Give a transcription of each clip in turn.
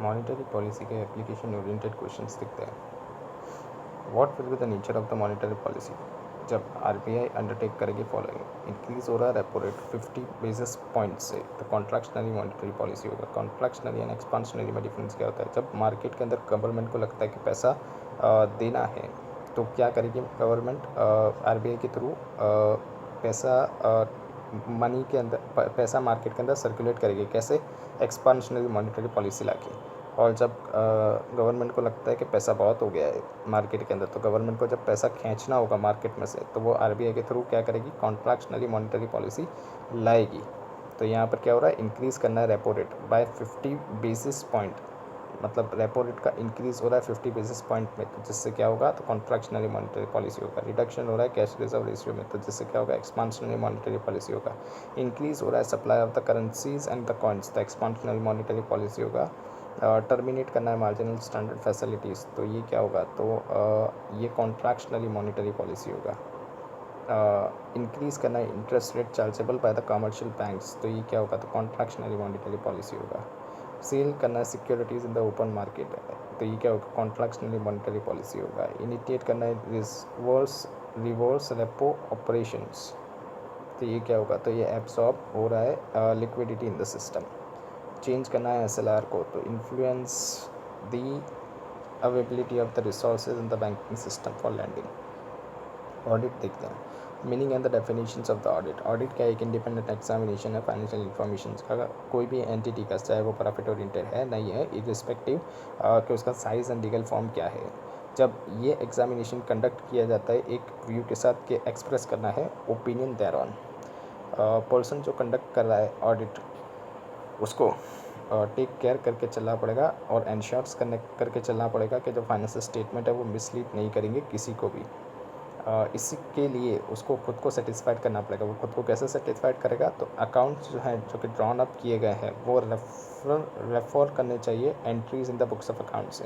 Monetary policy के application oriented questions दिखते हैं। What will be the nature of the monetary policy? जब RBI undertake करेगी following, increase हो रहा है रेपो रेट 50 बेसिस पॉइंट से, तो कॉन्ट्रैक्शनरी मॉनेटरी पॉलिसी होगा। कॉन्ट्रैक्शनरी एंड एक्सपांशनरी में डिफरेंस क्या होता है? जब मार्केट के अंदर गवर्नमेंट को लगता है कि पैसा देना है, तो क्या करेगी गवर्नमेंट? आरबीआई के थ्रू पैसा मनी के अंदर, पैसा मार्केट के अंदर सर्कुलेट करेगी। कैसे? एक्सपांशनरी मॉनेटरी पॉलिसी लाके। और जब गवर्नमेंट को लगता है कि पैसा बहुत हो गया है मार्केट के अंदर, तो गवर्नमेंट को जब पैसा खींचना होगा मार्केट में से, तो वो आरबीआई के थ्रू क्या करेगी? कॉन्ट्रैक्शनली मॉनेटरी पॉलिसी लाएगी। तो यहाँ पर क्या हो रहा है? इंक्रीज़ करना है repo rate by 50 basis point, मतलब रेपो रेट का इंक्रीज़ हो रहा है 50 बेसिस पॉइंट में, तो जिससे क्या होगा? तो कॉन्ट्रैक्शनली मॉनेटरी पॉलिसी होगा। रिडक्शन हो रहा है कैश रिजर्व रेशियो में, तो जिससे क्या होगा? एक्सपांशनरी मॉनेटरी पॉलिसी होगा। इंक्रीज़ हो रहा है supply of the currencies and the coins, तो एक्सपांशनरी मॉनेटरी पॉलिसी होगा। टर्मिनेट करना है मार्जिनल स्टैंडर्ड फैसिलिटीज़, तो ये क्या होगा? तो ये कॉन्ट्रैक्शनली मॉनेटरी पॉलिसी होगा। इंक्रीज़ करना है interest rate chargeable by the commercial banks, तो ये क्या होगा? तो कॉन्ट्रैक्शनली मॉनेटरी पॉलिसी होगा। सेल करना है securities in the open market, तो ये क्या होगा? कॉन्ट्रैक्शनली मॉनेटरी पॉलिसी होगा। इनिशिएट करना है रिवर्स रेपो ऑपरेशंस, तो ये क्या होगा? तो ये एब्सॉर्ब हो रहा है liquidity in the system. Change करना है एसएलआर को, तो influence the availability of the resources in the banking system for lending. Audit देखते हैं, meaning and the definitions of the audit. Audit क्या? एक इंडिपेंडेंट एग्जामिनेशन है फाइनेंशियल इन्फॉर्मेशन का कोई भी एंटिटी का, चाहे वो प्रॉफिट ओरिएंटेड है नहीं है, इरिस्पेक्टिव कि उसका साइज़ एंड लीगल फॉर्म क्या है। जब ये एग्जामिनेशन कंडक्ट किया जाता है एक व्यू के साथ कि एक्सप्रेस करना है ओपिनियन देयर ऑन। पर्सन जो कंडक्ट कर रहा है ऑडिट, उसको टेक केयर करके चलना पड़ेगा और एंश्योर्स करके चलना पड़ेगा कि जो फाइनेंशियल स्टेटमेंट है वो मिसलीड नहीं करेंगे किसी को भी। इसके लिए उसको खुद को सेटिस्फाइड करना पड़ेगा। वो खुद को कैसे सेटिस्फाइड करेगा? तो अकाउंट्स जो हैं, जो कि ड्रॉन अप किए गए हैं, वो रेफर करने चाहिए entries in the books of account से।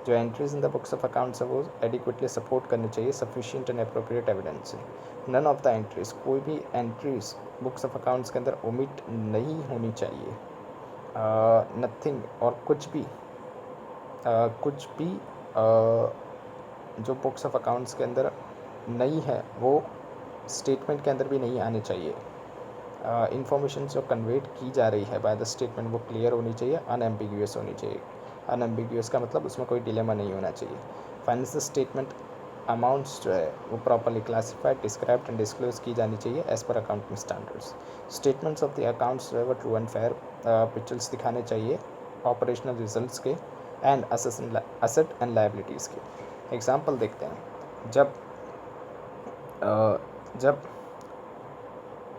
जो entries in the books of accounts है वो एडिक्वेटली सपोर्ट करनी चाहिए सफिशिएंट एंड अप्रोप्रिएट एविडेंस से। नन ऑफ द एंट्रीज़, कोई भी एंट्रीज़ बुक्स ऑफ अकाउंट्स के अंदर ओमिट नहीं होनी चाहिए। नथिंग और कुछ भी जो बुक्स ऑफ अकाउंट्स के अंदर नहीं है वो स्टेटमेंट के अंदर भी नहीं आने चाहिए। इंफॉर्मेशन जो कन्वेट की जा रही है बाय द स्टेटमेंट वो क्लियर होनी चाहिए, अनएम्बिगुअस होनी चाहिए। अनएम्बिगुअस का मतलब उसमें कोई डिलेमा नहीं होना चाहिए। फाइनेंशियल स्टेटमेंट अमाउंट्स जो है वो properly classified, described and disclose की जानी चाहिए as per accounting standards. Statements of the accounts जो है वो ट्रू एंड फेयर पिक्चर्स दिखाने चाहिए ऑपरेशनल रिजल्ट्स के एंड असेट एंड लायबिलिटीज़ के। एग्जाम्पल देखते हैं, जब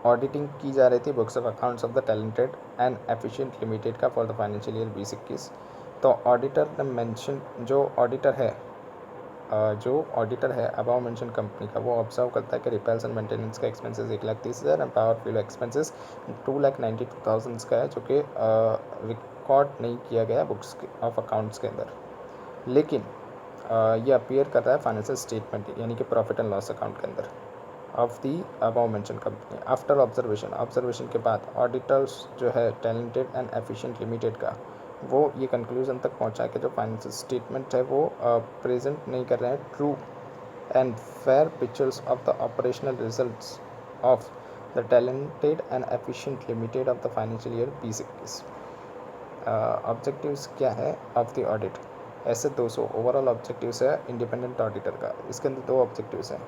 ऑडिटिंग की जा रही थी books of accounts of the talented and efficient limited का फॉर द फाइनेंशियल ईयर 2021, तो ऑडिटर ने मेंशन, जो ऑडिटर है अबाव मेंशन कंपनी का, वो ऑब्जर्व करता है कि रिपेयर्स एंड मेंटेनेंस का expenses 1,30,000 and power fuel expenses 2,92,000 का है, जो कि रिकॉर्ड नहीं किया गया बुक्स ऑफ अकाउंट्स के अंदर। लेकिन ये अपीयर कर रहा है फाइनेंशियल स्टेटमेंट यानी कि प्रॉफिट एंड लॉस अकाउंट के अंदर of the above mention company. After observation के बाद ऑडिटर्स जो है टैलेंटेड एंड एफिशिएंट लिमिटेड का, वो ये कंक्लूजन तक पहुंचा कि जो फाइनेंशियल स्टेटमेंट है वो प्रेजेंट नहीं कर रहे हैं true and fair pictures of the operational results of the talented and efficient limited of the financial year 2021। Objectives क्या है ऑफ द ऑडिट? ऐसे 200 ओवरऑल ऑब्जेक्टिव्स है इंडिपेंडेंट ऑडिटर का। इसके अंदर 2 ऑब्जेक्टिव्स हैं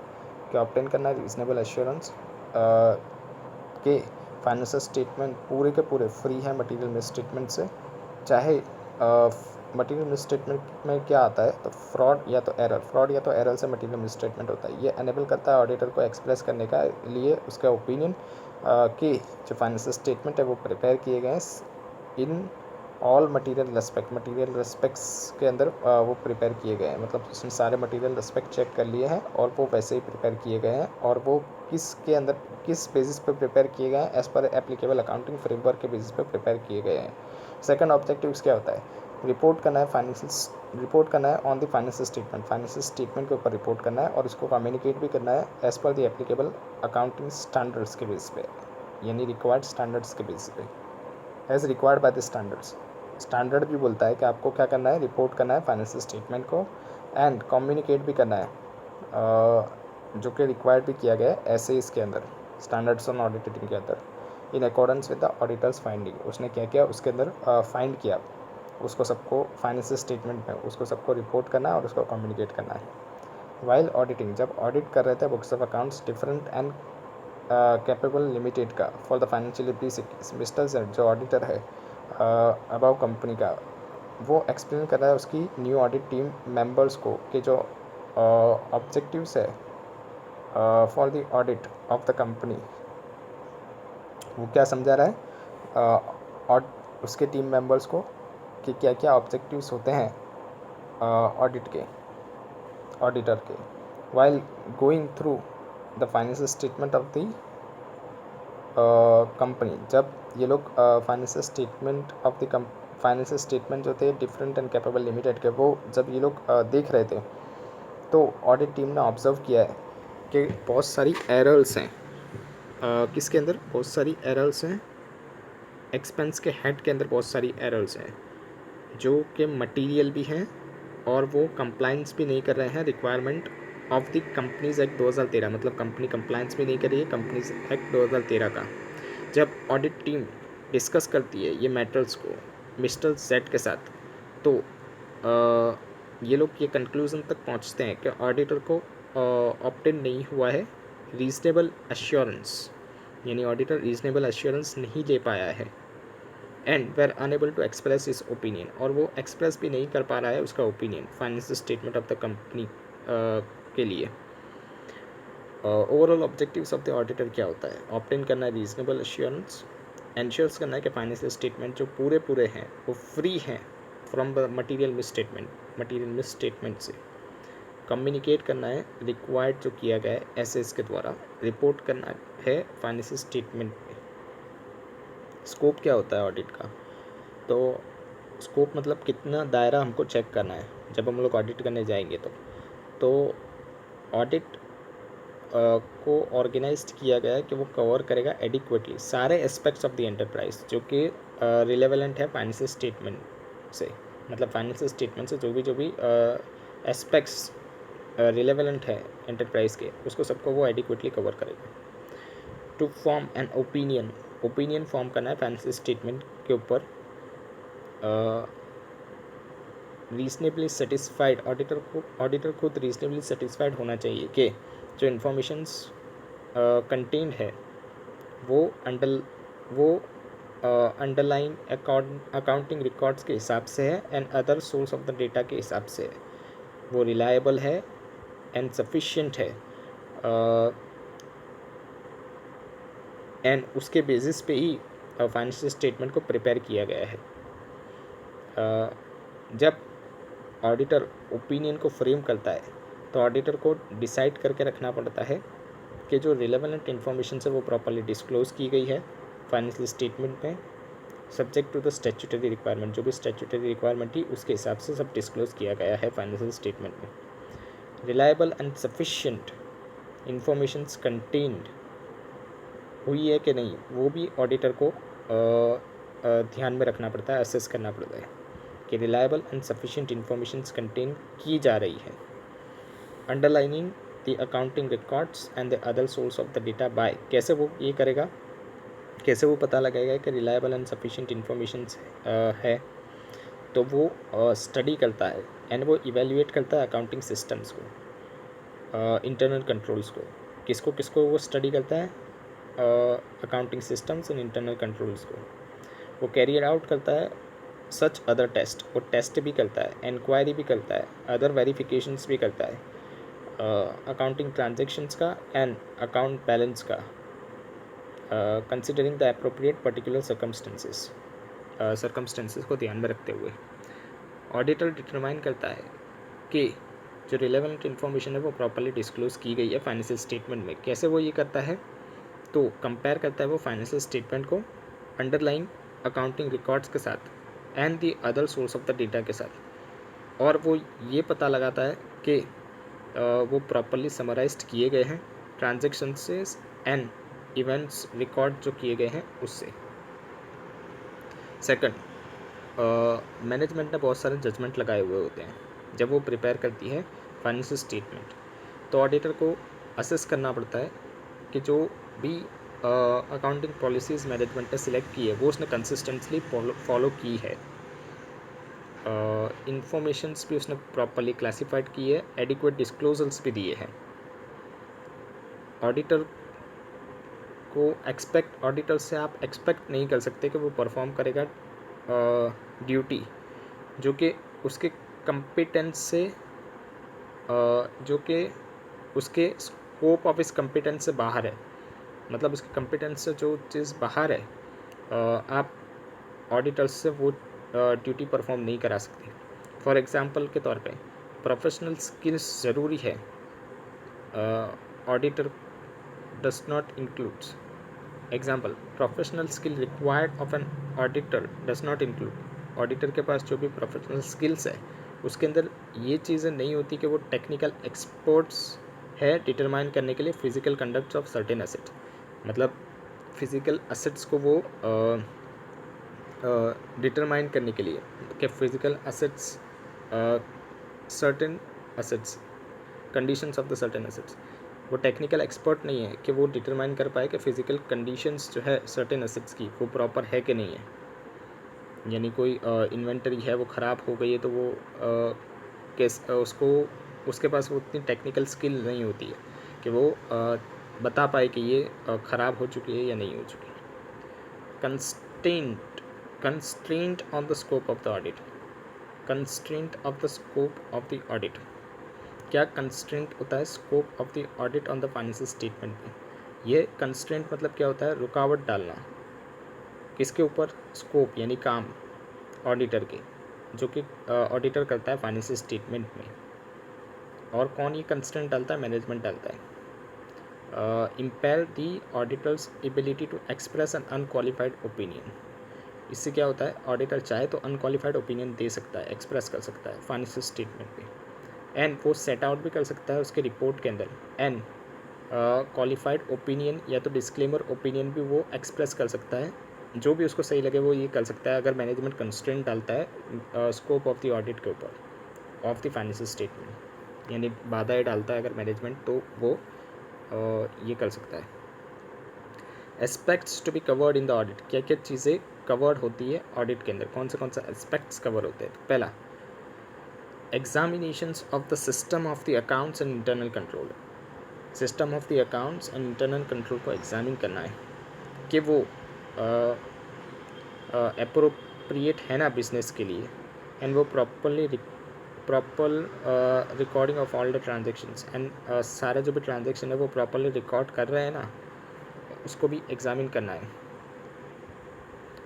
कि ऑब्टेन करना है रीजनेबल एश्योरेंस के फाइनेंशियल स्टेटमेंट पूरे के पूरे फ्री है मटेरियल मिस स्टेटमेंट से। चाहे मटेरियल मिस स्टेटमेंट में क्या आता है, तो फ्रॉड या तो एरर से मटेरियल मिस स्टेटमेंट होता है। ये एनेबल करता है ऑडिटर को एक्सप्रेस करने का लिए उसका ओपिनियन कि जो फाइनेंशियल स्टेटमेंट है वो प्रिपेयर किए गए हैं इन ऑल मटेरियल रेस्पेक्ट्स के अंदर वो प्रिपेयर किए गए हैं, मतलब उसने सारे मटेरियल रेस्पेक्ट चेक कर लिए हैं और वो वैसे ही प्रिपेयर किए गए हैं, और वो किस बेसिस पे प्रिपेयर किए गए हैं? As per applicable accounting framework के बेसिस पे प्रिपेयर किए गए हैं। सेकंड ऑब्जेक्टिव क्या होता है? रिपोर्ट करना है ऑन द फाइनेंशियल स्टेटमेंट के ऊपर रिपोर्ट करना है और इसको कम्युनिकेट भी करना है as per the applicable accounting standards के बेसिस पे, यानी रिक्वायर्ड स्टैंडर्ड्स के बेसिस पे, as required by the standards. Standard भी बोलता है कि आपको क्या करना है, रिपोर्ट करना है फाइनेंशियल स्टेटमेंट को एंड कम्युनिकेट भी करना है, जो कि रिक्वायर्ड भी किया गया है ऐसे इसके अंदर, स्टैंडर्ड्स ऑन ऑडिटिंग के अंदर, in accordance with the auditors finding. उसने क्या किया उसके अंदर फाइंड किया, उसको सबको फाइनेंशियल स्टेटमेंट में उसको सबको रिपोर्ट करना है और उसको कम्युनिकेट करना है। वाइल ऑडिटिंग, जब ऑडिट कर रहे थे books of accounts different and capable limited का for the financial mister Z जो ऑडिटर है अबाउ कंपनी का, वो एक्सप्लेन कर रहा है उसकी न्यू ऑडिट टीम मेंबर्स को कि जो ऑब्जेक्टिव्स है for the audit of the company, वो क्या समझा रहा है और उसके टीम मेंबर्स को कि क्या क्या ऑब्जेक्टिव्स होते हैं ऑडिट के, ऑडिटर के, while going through the financial statement of the company. जब ये लोग financial statement of the financial statement जो थे डिफरेंट एंड कैपेबल लिमिटेड के, वो जब ये लोग देख रहे थे तो ऑडिट टीम ने ऑब्जर्व किया है कि बहुत सारी एरर्स हैं किसके अंदर, बहुत सारी एरर्स हैं एक्सपेंस के हेड के अंदर, बहुत सारी एरर्स हैं जो कि मटेरियल भी हैं और वो कंप्लाइंस भी नहीं कर रहे हैं requirement of the companies act 2013, मतलब कंपनी कंप्लाइंस भी नहीं कर रही है कंपनीज एक्ट 2013 का। जब ऑडिट टीम डिस्कस करती है ये मैटर्स को मिस्टर जेड के साथ, तो ये लोग ये कंक्लूज़न तक पहुंचते हैं कि ऑडिटर को ऑप्टेन नहीं हुआ है रीजनेबल एश्योरेंस, यानी ऑडिटर रीजनेबल एश्योरेंस नहीं ले पाया है and were unable to express his opinion, और वो एक्सप्रेस भी नहीं कर पा रहा है उसका opinion financial statement of the company के लिए। Overall objectives of the auditor क्या होता है, ऑप्टेन करना है रीजनेबल एश्योरेंस, एंश्योर्स करना है कि फाइनेंशियल स्टेटमेंट जो पूरे हैं वो फ्री हैं from the material miss statement से, कम्युनिकेट करना है रिक्वायर्ड जो किया गया है एसएस के द्वारा, रिपोर्ट करना है फाइनेंशियल स्टेटमेंट में। स्कोप क्या होता है ऑडिट का, तो स्कोप मतलब कितना दायरा हमको चेक करना है जब हम लोग ऑडिट करने जाएंगे। तो ऑडिट को ऑर्गेनाइज्ड किया गया है कि वो कवर करेगा एडिक्वेटली सारे एस्पेक्ट्स ऑफ द एंटरप्राइज जो कि रिलेवेंट है फाइनेंशियल स्टेटमेंट से, मतलब फाइनेंशियल स्टेटमेंट से जो भी एस्पेक्ट्स रिलेवेंट है एंटरप्राइज के, उसको सबको वो एडिक्वेटली कवर करेगा। To form an opinion form करना है फाइनेंशियल स्टेटमेंट के ऊपर, रीजनेबली सेटिस्फाइड, ऑडिटर खुद रीजनेबली सेटिस्फाइड होना चाहिए कि जो इन्फॉर्मेशंस कंटेंट है वो अंडरलाइन अकाउंटिंग रिकॉर्ड्स के हिसाब से है and other source of the data के हिसाब से है, वो रिलायबल है एंड सफिशिएंट है, एंड उसके बेसिस पे ही फाइनेंशियल स्टेटमेंट को प्रिपेयर किया गया है। जब ऑडिटर ओपिनियन को फ्रेम करता है तो ऑडिटर को डिसाइड करके रखना पड़ता है कि जो रिलेवेंट इन्फॉर्मेशन है वो प्रॉपर्ली डिस्क्लोज की गई है फाइनेंशियल स्टेटमेंट में, subject to the statutory requirement, जो भी स्टैट्यूटरी रिक्वायरमेंट थी उसके हिसाब से सब डिस्क्लोज किया गया है फाइनेंशियल स्टेटमेंट में। Reliable and sufficient informations contained हुई है कि नहीं, वो भी ऑडिटर को ध्यान में रखना पड़ता है, असेस करना पड़ता है कि reliable and sufficient informations contain की जा रही है। Underlining the accounting records and the other source of the data bye, कैसे वो ये करेगा, कैसे वो पता लगाएगा कि रिलायबल एंड सफिशिएंट इन्फॉर्मेशंस है, तो वो स्टडी करता है एंड वो इवेल्युएट करता है अकाउंटिंग सिस्टम्स को, इंटरनल कंट्रोल्स को, किसको वो स्टडी करता है, accounting systems and internal controls को। वो कैरियर आउट करता है सच अदर टेस्ट, वो टेस्ट भी करता है, इंक्वायरी भी करता है, अदर वेरिफिकेशंस भी करता है अकाउंटिंग ट्रांजेक्शन्स का एंड अकाउंट बैलेंस का, considering the appropriate particular circumstances को ध्यान में रखते हुए। ऑडिटर डिटरमाइन करता है कि जो रिलेवेंट इन्फॉर्मेशन है वो प्रॉपर्ली डिस्क्लोज की गई है फाइनेंशियल स्टेटमेंट में। कैसे वो ये करता है, तो कंपेयर करता है वो फाइनेंशियल स्टेटमेंट को अंडरलाइन अकाउंटिंग रिकॉर्ड्स के साथ and the other source of the data के साथ, और वो ये पता लगाता है कि वो प्रॉपर्ली समराइज्ड किए गए हैं ट्रांजेक्शंस एंड इवेंट्स रिकॉर्ड जो किए गए हैं उससे। सेकंड, मैनेजमेंट ने बहुत सारे जजमेंट लगाए हुए होते हैं जब वो प्रिपेयर करती है फाइनेंशियल स्टेटमेंट, तो ऑडिटर को असेस करना पड़ता है कि जो भी अकाउंटिंग पॉलिसीज़ मैनेजमेंट ने सिलेक्ट की है वो उसने कंसिस्टेंटली फॉलो की है, इंफॉर्मेशंस भी उसने प्रॉपरली क्लासिफाइड की है, एडिक्वेट डिस्क्लोजल्स भी दिए हैं। ऑडिटर से आप एक्सपेक्ट नहीं कर सकते कि वो परफॉर्म करेगा ड्यूटी जो कि उसके कंपिटेंस से जो कि उसके स्कोप ऑफ इस कंपिटेंस से बाहर है, मतलब उसके कंपिटेंस से जो चीज़ बाहर है आप ऑडिटर्स से वो ड्यूटी परफॉर्म नहीं करा सकते। फॉर एग्जांपल के तौर पे प्रोफेशनल स्किल्स ज़रूरी है, auditor does not includes example professional skill required of an auditor does not include. Auditor के पास जो भी प्रोफेशनल स्किल्स है उसके अंदर ये चीज़ें नहीं होती कि वो टेक्निकल एक्सपर्ट्स है डिटरमाइन करने के लिए physical conducts of certain asset, मतलब फिजिकल एसेट्स को वो डिटरमाइन करने के लिए कि physical assets certain assets conditions of the certain assets, वो टेक्निकल एक्सपर्ट नहीं है कि वो डिटरमाइन कर पाए कि फिजिकल कंडीशंस जो है सर्टेन एसेट्स की वो प्रॉपर है कि नहीं है। यानी कोई इन्वेंटरी है वो ख़राब हो गई है तो वो उसको उसके पास वो उतनी टेक्निकल स्किल नहीं होती है कि वो बता पाए कि ये ख़राब हो चुकी है या नहीं हो चुकी। Constraint on the scope of the audit, constraint of the scope of the audit, क्या कंस्ट्रेंट होता है scope of the audit on the financial statement में। ये कंस्ट्रेंट मतलब क्या होता है, रुकावट डालना किसके ऊपर, स्कोप यानी काम ऑडिटर के, जो कि ऑडिटर करता है फाइनेंशियल स्टेटमेंट में। और कौन ये कंस्ट्रेंट डालता है, मैनेजमेंट डालता है। Impair the auditor's ability to express an unqualified opinion, इससे क्या होता है, ऑडिटर चाहे तो अनक्वालिफाइड ओपिनियन दे सकता है, एक्सप्रेस कर सकता है फाइनेंशियल स्टेटमेंट पे, एंड वो सेट आउट भी कर सकता है उसके रिपोर्ट के अंदर। एंड क्वालिफाइड ओपिनियन या तो डिस्क्लेमर ओपिनियन भी वो एक्सप्रेस कर सकता है, जो भी उसको सही लगे वो ये कर सकता है अगर मैनेजमेंट कंस्ट्रेंट डालता है स्कोप ऑफ द ऑडिट के ऊपर ऑफ द फाइनेंशियल स्टेटमेंट, यानी बाधाएं डालता है अगर मैनेजमेंट, तो वो ये कर सकता है। Aspects to be covered in the audit, क्या क्या चीज़ें कवर्ड होती है ऑडिट के अंदर, कौन से एस्पेक्ट्स कवर होते हैं। तो पहला, examinations of the system of the accounts and internal control, system of the accounts and internal control को एग्जामिन करना है कि वो अप्रोप्रिएट है ना बिजनेस के लिए, एंड वो proper recording of all the transactions, and सारे जो भी ट्रांजेक्शन है वो प्रॉपरली रिकॉर्ड कर रहे हैं ना, उसको भी एग्जामिन करना है।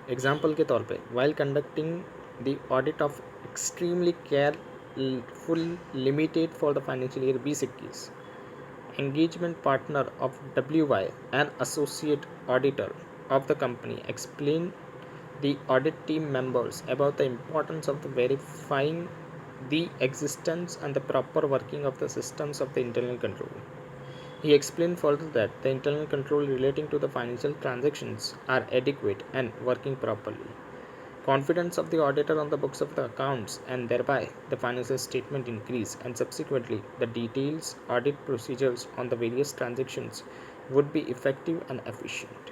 एग्जाम्पल के तौर पे, while conducting the audit of extremely careful limited for the financial year 2021, engagement partner of WY, an associate auditor of the company, explained the audit team members about the importance of the verifying the existence and the proper working of the systems of the internal control. He explained further that the internal control relating to the financial transactions are adequate and working properly. Confidence of the auditor on the books of the accounts and thereby the financial statement increase, and subsequently the details audit procedures on the various transactions would be effective and efficient.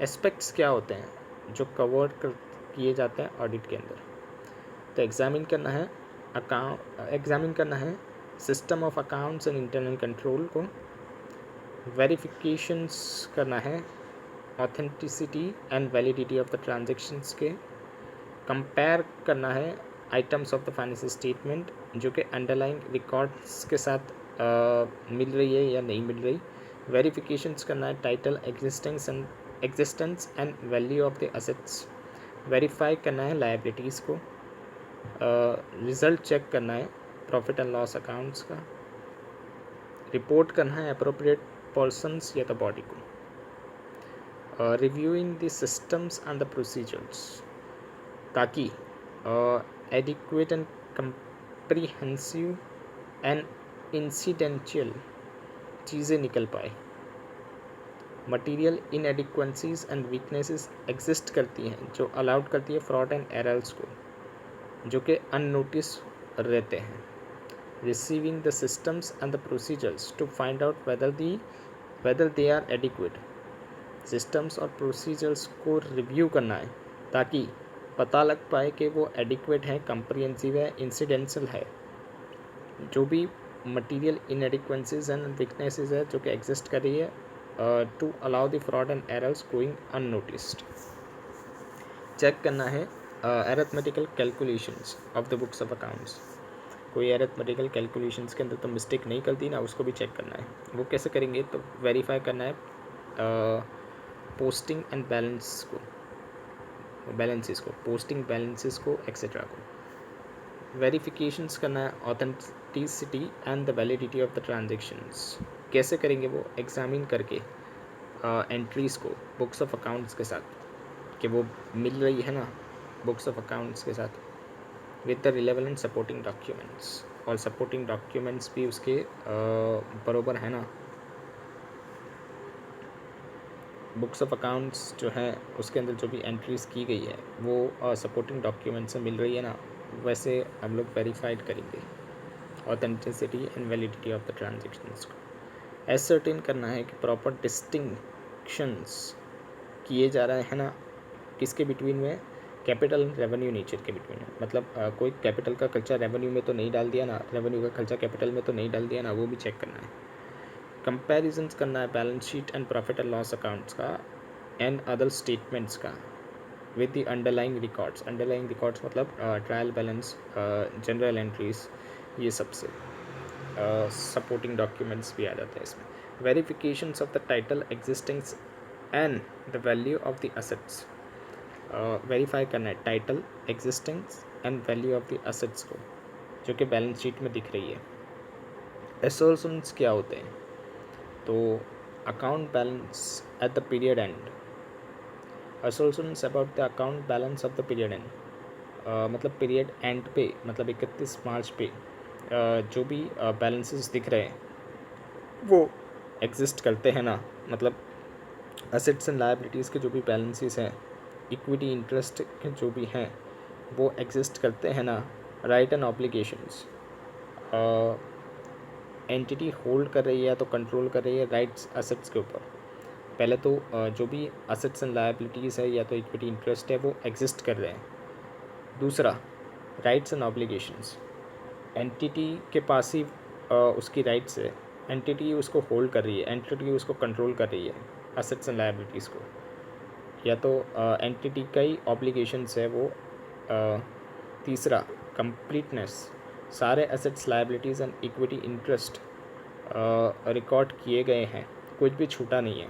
Aspects क्या होते हैं जो cover किए जाते हैं audit के अंदर, तो एग्जामिन करना है system of accounts and internal control को, वेरिफिकेशंस करना है authenticity and validity of the transactions के, कंपेयर करना है items of the financial statement जो कि अंडरलाइंग रिकॉर्ड्स के साथ मिल रही है या नहीं मिल रही, वेरिफिकेशंस करना है title existence and value of the assets, verify करना है लायबिलिटीज़ को, रिज़ल्ट चेक करना है प्रॉफिट एंड लॉस अकाउंट्स का, रिपोर्ट करना है अप्रोप्रिएट पर्सन्स या द बॉडी को, reviewing the systems and the procedures, ताकि adequate and comprehensive and incidental चीज़ें निकल पाए, material inadequacies and weaknesses exist करती हैं जो अलाउड करती है फ्रॉड एंड एरर्स को, जो कि अननोटिस रहते हैं। Receiving the systems and the procedures to find out whether they are adequate. Systems और प्रोसीजर्स को रिव्यू करना है ताकि पता लग पाए कि वो एडिक्वेट है, कंप्रिहेंसिव है, इंसिडेंशियल है। जो भी मटीरियल इनएडिक्वेंसीज एंड वीकनेसेस है जो कि एग्जिस्ट कर रही है, to allow the fraud and errors going unnoticed. Check करना है arithmetical calculations of the books of accounts. कोई अरिथमेटिकल कैलकुलेशंस के अंदर तो मिस्टेक नहीं करती ना, उसको भी चेक करना है। वो कैसे करेंगे, तो वेरीफाई करना है पोस्टिंग एंड बैलेंसेस को, पोस्टिंग बैलेंसेस को एक्सेट्रा को। वेरिफिकेशंस करना है authenticity and the validity of the transactions. कैसे करेंगे, वो एग्जामिन करके एंट्रीज़ को बुक्स ऑफ अकाउंट्स के साथ, कि वो मिल रही है ना बुक्स ऑफ अकाउंट्स के साथ, with the relevant supporting documents. और सपोर्टिंग डॉक्यूमेंट्स भी उसके बरोबर है ना। बुक्स ऑफ अकाउंट्स जो है उसके अंदर जो भी एंट्रीज़ की गई है वो सपोर्टिंग डॉक्यूमेंट से मिल रही है ना, वैसे हम लोग वेरीफाइड करेंगे authenticity and validity of the transactions को। एसर्टेन करना है कि प्रॉपर डिस्टिंक्शंस किए जा रहे हैं ना, किसके बिटवीन में, कैपिटल रेवेन्यू नेचर के बिटवीन में। मतलब कोई कैपिटल का खर्चा रेवेन्यू में तो नहीं डाल दिया ना, रेवेन्यू का खर्चा कैपिटल में तो नहीं डाल दिया ना, वो भी चेक करना है। कंपैरिजन्स करना है balance sheet and profit and loss accounts का एंड अदर स्टेटमेंट्स का with the underlying records. Underlying records मतलब ट्रायल बैलेंस, जनरल एंट्रीज, ये सबसे सपोर्टिंग डॉक्यूमेंट्स भी आ जाते हैं इसमें। Verifications of the title existings and the value of the assets. Verify करना है title existings and value of the assets को, जो कि बैलेंस शीट में दिख रही है। एसर्शंस क्या होते हैं, तो account balance at the period and. Assertions about the account balance of the period and, मतलब पीरियड एंड पे, मतलब 31 मार्च पे जो भी बैलेंसेस दिख रहे हैं वो एग्जिस्ट करते हैं ना। मतलब असेट्स एंड लायबिलिटीज़ के जो भी बैलेंसेस हैं, इक्विटी इंटरेस्ट के जो भी हैं, वो एग्जिस्ट करते हैं ना। Right and obligations, entity hold कर रही है या तो कंट्रोल कर रही है राइट्स असेट्स के ऊपर। पहले तो जो भी असेट्स एंड लायबिलिटीज़ है या तो इक्विटी इंटरेस्ट है वो एग्जिस्ट कर रहे हैं। दूसरा, राइट्स एंड ऑब्लिगेशंस, एंटिटी के पास ही उसकी राइट्स है, एंटिटी उसको होल्ड कर रही है, एंटिटी उसको कंट्रोल कर रही है असेट्स एंड लायबिलिटीज़ को, या तो एंटिटी का ही ऑब्लिगेशंस है वो। तीसरा, कंप्लीटनेस, सारे assets liabilities and equity interest record किए गए हैं, कुछ भी छूटा नहीं है।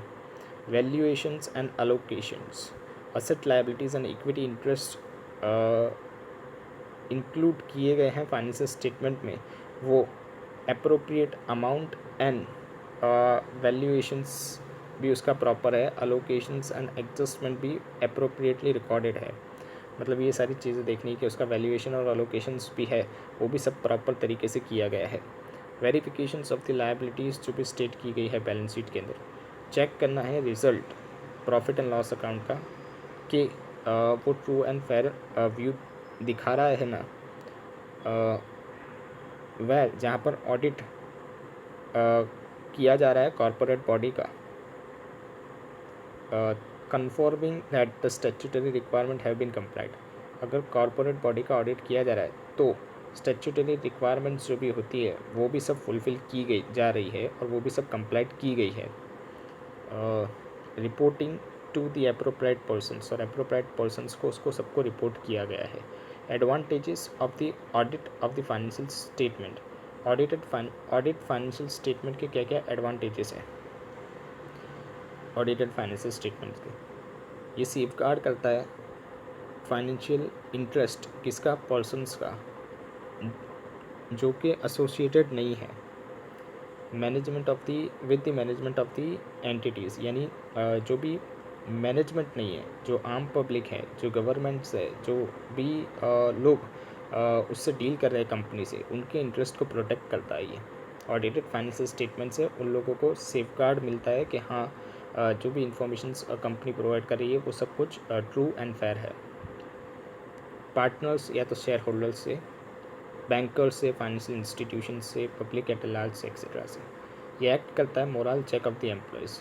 Valuations and allocations, asset liabilities and equity interest include किए गए हैं फाइनेंशियल स्टेटमेंट में, वो अप्रोप्रिएट अमाउंट एंड वैल्यूएशंस भी उसका प्रॉपर है, अलोकेशंस एंड एडजस्टमेंट भी अप्रोप्रिएटली रिकॉर्डेड है। मतलब ये सारी चीज़ें देखनी कि उसका वैल्यूएशन और अलोकेशंस भी है, वो भी सब प्रॉपर तरीके से किया गया है। वेरिफिकेशंस ऑफ द लायबिलिटीज़ जो भी स्टेट की गई है बैलेंस शीट के अंदर, चेक करना है result profit and loss account का कि वो ट्रू एंड फेयर व्यू दिखा रहा है ना। वह जहाँ पर ऑडिट किया जा रहा है कॉरपोरेट बॉडी का, confirming that the statutory requirement have been complied. अगर कॉरपोरेट बॉडी का ऑडिट किया जा रहा है तो स्टैट्यूटरी रिक्वायरमेंट्स जो भी होती है वो भी सब फुलफ़िल की गई जा रही है और वो भी सब कंप्लाइड की गई है। Reporting to the appropriate persons, और एप्रोप्रिएट पर्सन्स को उसको सबको रिपोर्ट किया गया है। Advantages of the audit of the financial statement, audit financial statement के क्या क्या एडवांटेजेस हैं ऑडिटेड फाइनेंशियल स्टेटमेंट के। ये सेफगार्ड करता है फाइनेंशियल इंटरेस्ट किसका, पर्सन्स का जो कि एसोसिएटेड नहीं है management of the with the management of the entities, यानी जो भी मैनेजमेंट नहीं है, जो आम पब्लिक है, जो गवर्नमेंट्स है, जो भी लोग उससे डील कर रहे हैं कंपनी से, उनके इंटरेस्ट को प्रोटेक्ट करता है ये ऑडिटेड फाइनेंशियल स्टेटमेंट से। उन लोगों को सेफगार्ड मिलता है कि हाँ जो भी इंफॉर्मेशन कंपनी प्रोवाइड कर रही है वो सब कुछ ट्रू एंड फेयर है। पार्टनर्स या तो शेयर होल्डर्स से, बैंकर्स से, फाइनेंशियल इंस्टीट्यूशन से, पब्लिक एट लार्ज से, एक्सेट्रा से। ये एक्ट करता है moral check of the employees,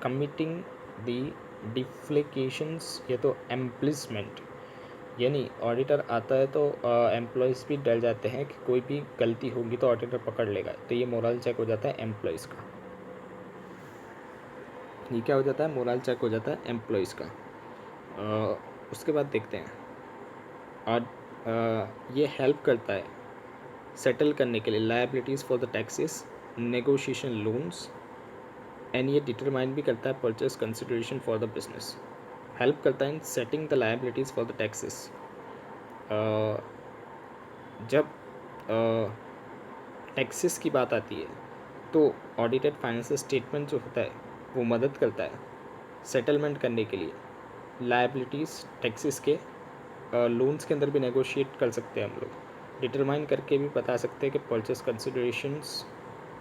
committing the defalcations या तो एम्प्लिसमेंट, यानी ऑडिटर आता है तो एम्प्लॉयज़ भी डर जाते हैं कि कोई भी गलती होगी तो ऑडिटर पकड़ लेगा, तो ये मोरल चेक हो जाता है एम्प्लॉयज़ का। ये क्या हो जाता है? मोरल चेक हो जाता है एम्प्लॉयज़ का। उसके बाद देखते हैं, और ये हेल्प करता है सेटल करने के लिए liabilities for the taxes, negotiation loans, and ये डिटरमाइन भी करता है purchase consideration for the business. Help करता है in setting the liabilities for the taxes. जब टैक्सेस की बात आती है तो ऑडिटेड फाइनेंशियल स्टेटमेंट जो होता है वो मदद करता है सेटलमेंट करने के लिए। लायबिलिटीज़ टैक्सेस के लोन्स के अंदर भी नेगोशिएट कर सकते हैं हम लोग, डिटरमाइन करके भी बता सकते हैं कि purchase considerations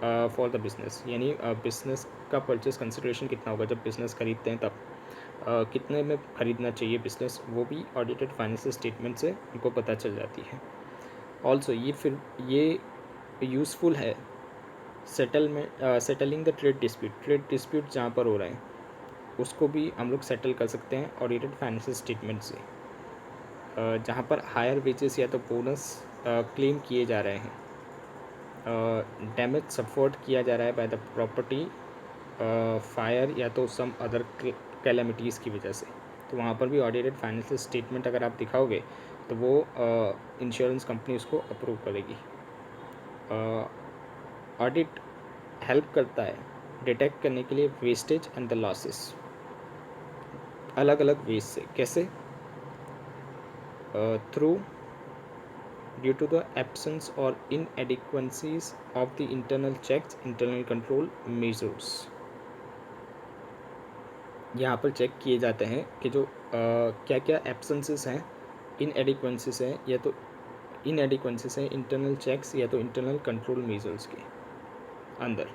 for the business, यानी बिज़नेस का परचेस कंसिडरेशन कितना होगा जब बिज़नेस खरीदते हैं तब कितने में ख़रीदना चाहिए बिज़नेस, वो भी ऑडिटेड फाइनेंशियल स्टेटमेंट से उनको पता चल जाती है। ऑल्सो ये यूज़फुल है सेटलिंग द ट्रेड डिस्प्यूट जहाँ पर हो रहे हैं उसको भी हम लोग सेटल कर सकते हैं ऑडिटेड फाइनेंशियल स्टेटमेंट से। जहाँ पर हायर वेजेस या तो बोनस क्लेम किए जा रहे हैं, डैमेज सफर्ड किया जा रहा है बाय द प्रॉपर्टी, फायर या तो सम अदर कैलेमिटीज़ की वजह से, तो वहाँ पर भी ऑडिटेड फाइनेंशियल स्टेटमेंट अगर आप दिखाओगे तो वो इंश्योरेंस कंपनी उसको अप्रूव करेगी। ऑडिट हेल्प करता है डिटेक्ट करने के लिए वेस्टेज एंड द लॉसेस अलग अलग वेज से। कैसे? Through due to the absence और inadequacies of the internal checks, internal control measures. यहाँ पर चेक किए जाते हैं कि जो क्या क्या एब्सेंसेस हैं, inadequacies हैं या तो inadequacies हैं इंटरनल चेक्स या तो इंटरनल कंट्रोल मेजर्स के अंदर।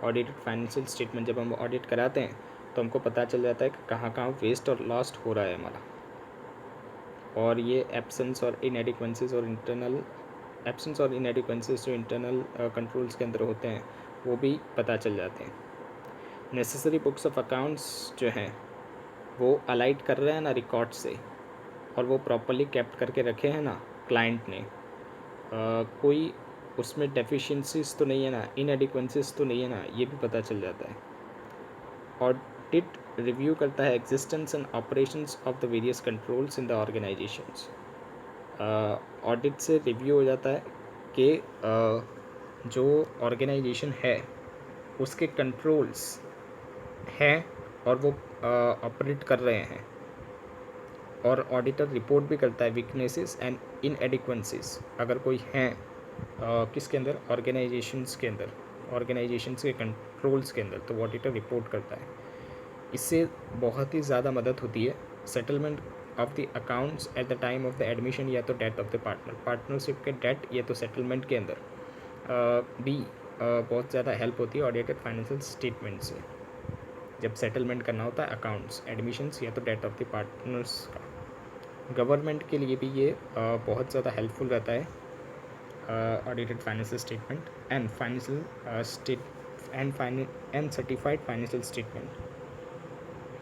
ऑडिटेड फाइनेंशियल स्टेटमेंट जब हम ऑडिट कराते हैं तो हमको पता चल जाता है कि कहाँ कहाँ वेस्ट और लॉस्ट हो रहा है हमारा, और ये एब्सेंस और inadequacies और inadequacies जो इंटरनल कंट्रोल्स के अंदर होते हैं वो भी पता चल जाते हैं। नेसेसरी बुक्स ऑफ अकाउंट्स जो हैं वो अलाइट कर रहे हैं ना रिकॉर्ड से, और वो प्रॉपरली कैप्ट करके रखे हैं ना क्लाइंट ने, कोई उसमें डेफिशिएंसीज तो नहीं है ना, inadequacies तो नहीं है ना, ये भी पता चल जाता है। ऑडिट रिव्यू करता है existence and operations of the various controls in the organisations. Audit से रिव्यू हो जाता है कि जो ऑर्गेनाइजेशन है उसके कंट्रोल्स हैं और वो ऑपरेट कर रहे हैं, और ऑडिटर रिपोर्ट भी करता है वीकनेसेस एंड inadequacies अगर कोई हैं किसके अंदर, ऑर्गेनाइजेशंस के अंदर, ऑर्गेनाइजेशंस के कंट्रोल्स के अंदर, तो ऑडिटर रिपोर्ट करता है। इससे बहुत ही ज़्यादा मदद होती है settlement of the accounts at the time of the admission या तो डेथ ऑफ द पार्टनरशिप के डेथ या तो सेटलमेंट के अंदर भी बहुत ज़्यादा हेल्प होती है ऑडिटेड फाइनेंशियल स्टेटमेंट से, जब सेटलमेंट करना होता है अकाउंट्स, एडमिशन्स या तो डेथ ऑफ द पार्टनर्स का। गवर्नमेंट के लिए भी ये बहुत ज़्यादा हेल्पफुल रहता है audited financial statement and certified financial statement.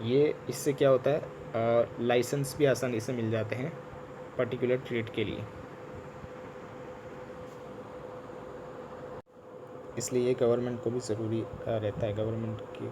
ये इससे क्या होता है, लाइसेंस भी आसानी से मिल जाते हैं पर्टिकुलर ट्रेड के लिए, इसलिए ये गवर्नमेंट को भी ज़रूरी रहता है, गवर्नमेंट की